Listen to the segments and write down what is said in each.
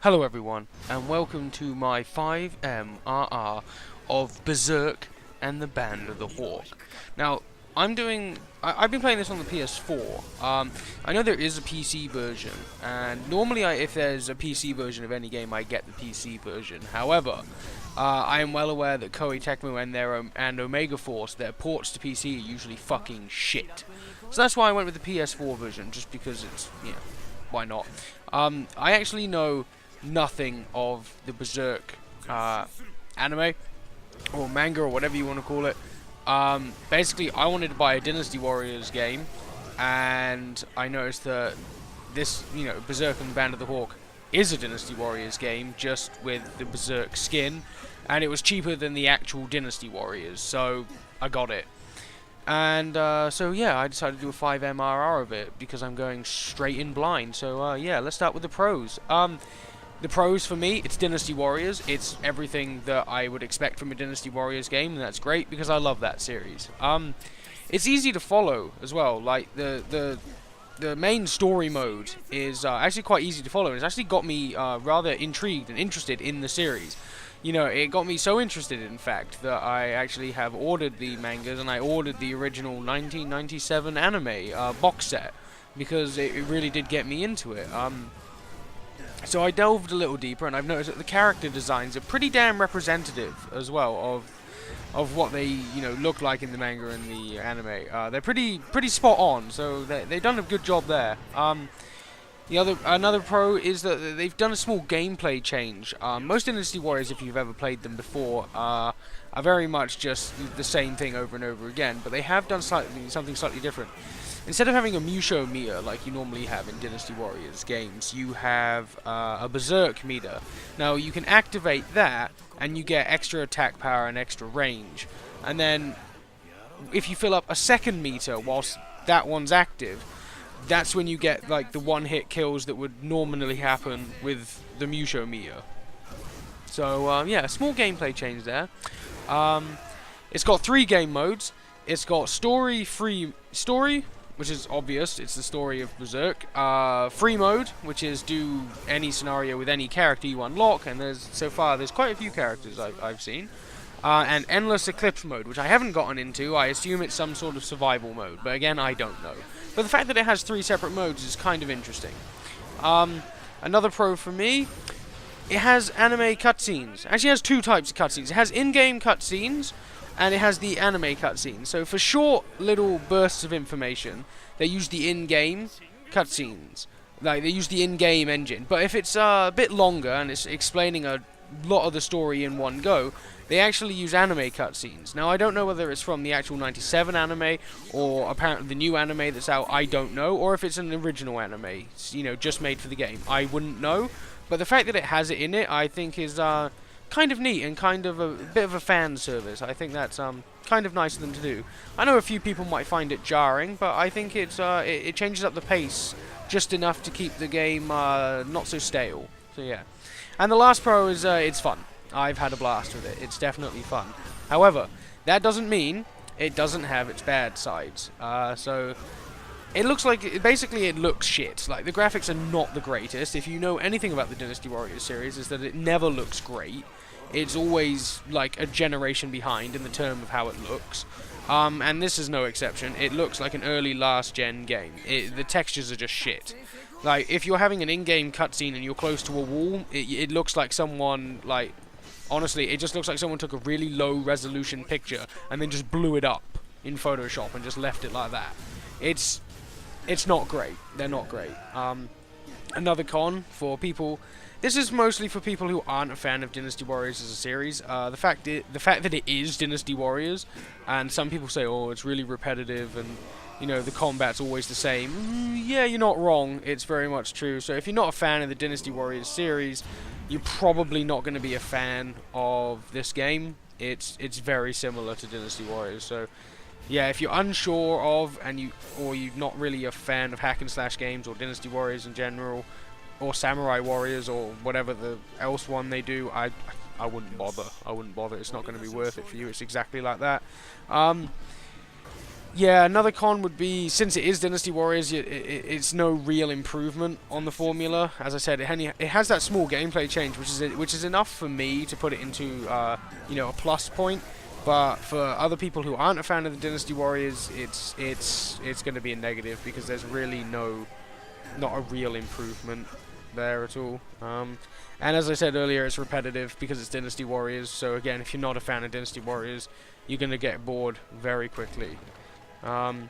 Hello everyone, and welcome to my 5MRR of Berserk and the Band of the Hawk. Now, I've been playing this on the PS4. I know there is a PC version, and normally if there's a PC version of any game, I get the PC version. However, I am well aware that Koei Tecmo and Omega Force, their ports to PC are usually fucking shit. So that's why I went with the PS4 version, just because it's, why not? I actually know nothing of the Berserk anime or manga or whatever you want to call it. Basically, I wanted to buy a Dynasty Warriors game, and I noticed that this, Berserk and the Band of the Hawk is a Dynasty Warriors game, just with the Berserk skin, and it was cheaper than the actual Dynasty Warriors, so I got it. And so yeah, I decided to do a 5MRR of it because I'm going straight in blind. So yeah, let's start with the pros. The pros for me, it's Dynasty Warriors. It's everything that I would expect from a Dynasty Warriors game, and that's great because I love that series. It's easy to follow as well. Like the main story mode is actually quite easy to follow. It's actually got me rather intrigued and interested in the series. It got me so interested, in fact, that I actually have ordered the mangas, and I ordered the original 1997 anime box set because it really did get me into it. So I delved a little deeper, and I've noticed that the character designs are pretty damn representative as well of what they look like in the manga and the anime. They're pretty spot on, so they've done a good job there. Another pro is that they've done a small gameplay change. Most Dynasty Warriors, if you've ever played them before, are very much just the same thing over and over again, but they have done something slightly different. Instead of having a Musho meter like you normally have in Dynasty Warriors games, you have a Berserk meter. Now, you can activate that, and you get extra attack power and extra range. And then, if you fill up a second meter whilst that one's active, that's when you get like the one-hit kills that would normally happen with the Musho meter. So yeah, small gameplay change there. It's got 3 game modes. It's got story, which is obvious, it's the story of Berserk. Free mode, which is do any scenario with any character you unlock, and so far there's quite a few characters I've seen. And Endless Eclipse mode, which I haven't gotten into. I assume it's some sort of survival mode, but again, I don't know. But the fact that it has 3 separate modes is kind of interesting. Another pro for me, it has anime cutscenes. Actually, it has 2 types of cutscenes. It has in-game cutscenes, and it has the anime cutscenes. So for short little bursts of information, they use the in-game cutscenes. Like, they use the in-game engine. But if it's a bit longer and it's explaining a lot of the story in one go, they actually use anime cutscenes. Now, I don't know whether it's from the actual 97 anime or apparently the new anime that's out, I don't know, or if it's an original anime, just made for the game. I wouldn't know, but the fact that it has it in it, I think is kind of neat and kind of a bit of a fan service. I think that's kind of nice of them to do. I know a few people might find it jarring, but I think it changes up the pace just enough to keep the game not so stale. So yeah. And the last pro is it's fun. I've had a blast with it. It's definitely fun. However, that doesn't mean it doesn't have its bad sides. So it looks like, basically it looks shit. Like, the graphics are not the greatest. If you know anything about the Dynasty Warriors series, is that it never looks great. It's always like a generation behind in the term of how it looks. And this is no exception. It looks like an early last-gen game. The textures are just shit. Like, if you're having an in-game cutscene and you're close to a wall, it looks like someone, like, honestly, it just looks like someone took a really low-resolution picture and then just blew it up in Photoshop and just left it like that. It's not great. They're not great. Another con for people... This is mostly for people who aren't a fan of Dynasty Warriors as a series. The fact that it is Dynasty Warriors, and some people say, oh, it's really repetitive and, the combat's always the same. Yeah, you're not wrong. It's very much true. So if you're not a fan of the Dynasty Warriors series, you're probably not going to be a fan of this game. It's very similar to Dynasty Warriors. So yeah, if you're unsure of, or you're not really a fan of hack and slash games or Dynasty Warriors in general, or Samurai Warriors or whatever else one they do, I wouldn't bother. It's not going to be worth it for you. It's exactly like that. Yeah, another con would be, since it is Dynasty Warriors, it's no real improvement on the formula. As I said, it has that small gameplay change, which is enough for me to put it into you know, a plus point. But for other people who aren't a fan of the Dynasty Warriors, it's going to be a negative, because there's really not a real improvement there at all. And as I said earlier, it's repetitive because it's Dynasty Warriors. So again, if you're not a fan of Dynasty Warriors, you're going to get bored very quickly. And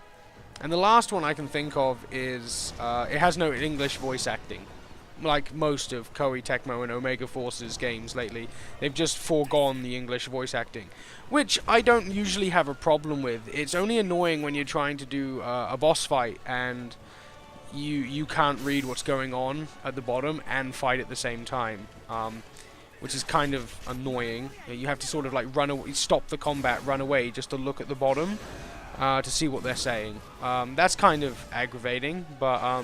the last one I can think of is it has no English voice acting. Like most of Koei Tecmo and Omega Force's games lately, they've just foregone the English voice acting, which I don't usually have a problem with. It's only annoying when you're trying to do a boss fight and you can't read what's going on at the bottom and fight at the same time, which is kind of annoying. You have to sort of like stop the combat, run away just to look at the bottom to see what they're saying. That's kind of aggravating, but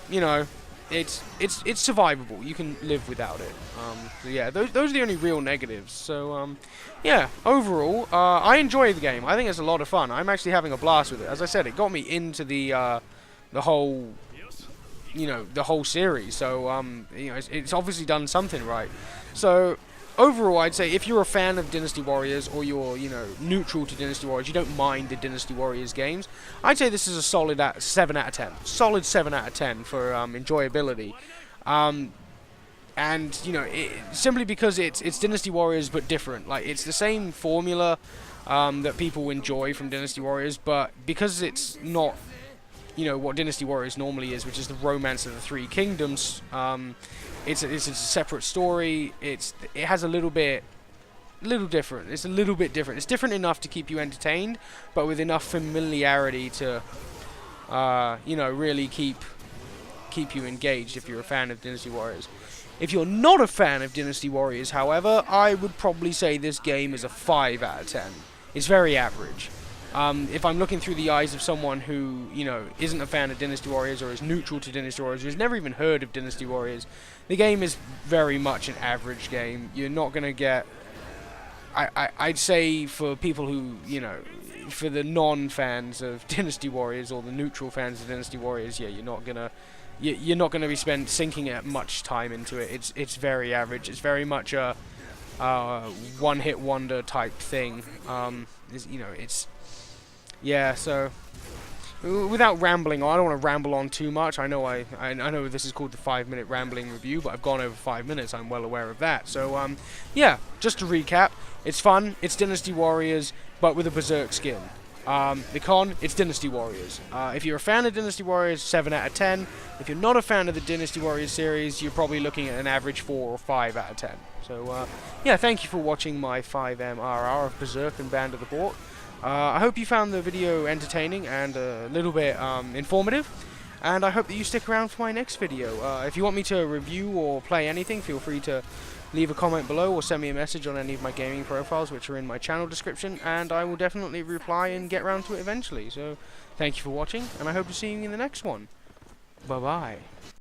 you know, it's survivable. You can live without it. So yeah, those are the only real negatives. So yeah, overall, I enjoy the game. I think it's a lot of fun. I'm actually having a blast with it. As I said, it got me into the whole, you know, the whole series. So you know, it's obviously done something right. So overall, I'd say if you're a fan of Dynasty Warriors, or you're, you know, neutral to Dynasty Warriors, you don't mind the Dynasty Warriors games, I'd say this is a solid 7 out of 10. Solid 7 out of 10 for enjoyability. And, you know, simply because it's Dynasty Warriors but different. Like, it's the same formula that people enjoy from Dynasty Warriors, but because it's not, you know, what Dynasty Warriors normally is, which is the Romance of the Three Kingdoms, it's a separate story. It has a little different. It's a little bit different. It's different enough to keep you entertained, but with enough familiarity to, you know, really keep you engaged if you're a fan of Dynasty Warriors. If you're not a fan of Dynasty Warriors, however, I would probably say this game is a 5 out of 10. It's very average. If I'm looking through the eyes of someone who, you know, isn't a fan of Dynasty Warriors, or is neutral to Dynasty Warriors, who's never even heard of Dynasty Warriors, the game is very much an average game. You're not going to get... I'd say for people who, you know, for the non-fans of Dynasty Warriors, or the neutral fans of Dynasty Warriors, yeah, you're not gonna be sinking much time into it. It's very average. It's very much a one-hit wonder type thing. You know, it's... Yeah, so without rambling on, I don't want to ramble on too much. I know I know this is called the 5-minute rambling review, but I've gone over 5 minutes. I'm well aware of that. So yeah, just to recap, it's fun. It's Dynasty Warriors, but with a Berserk skin. The con, it's Dynasty Warriors. If you're a fan of Dynasty Warriors, 7 out of 10. If you're not a fan of the Dynasty Warriors series, you're probably looking at an average 4 or 5 out of 10. So yeah, thank you for watching my 5MRR of Berserk and Band of the Hawk. I hope you found the video entertaining and a little bit informative, and I hope that you stick around for my next video. If you want me to review or play anything, feel free to leave a comment below or send me a message on any of my gaming profiles, which are in my channel description, and I will definitely reply and get around to it eventually. So thank you for watching, and I hope to see you in the next one. Bye-bye.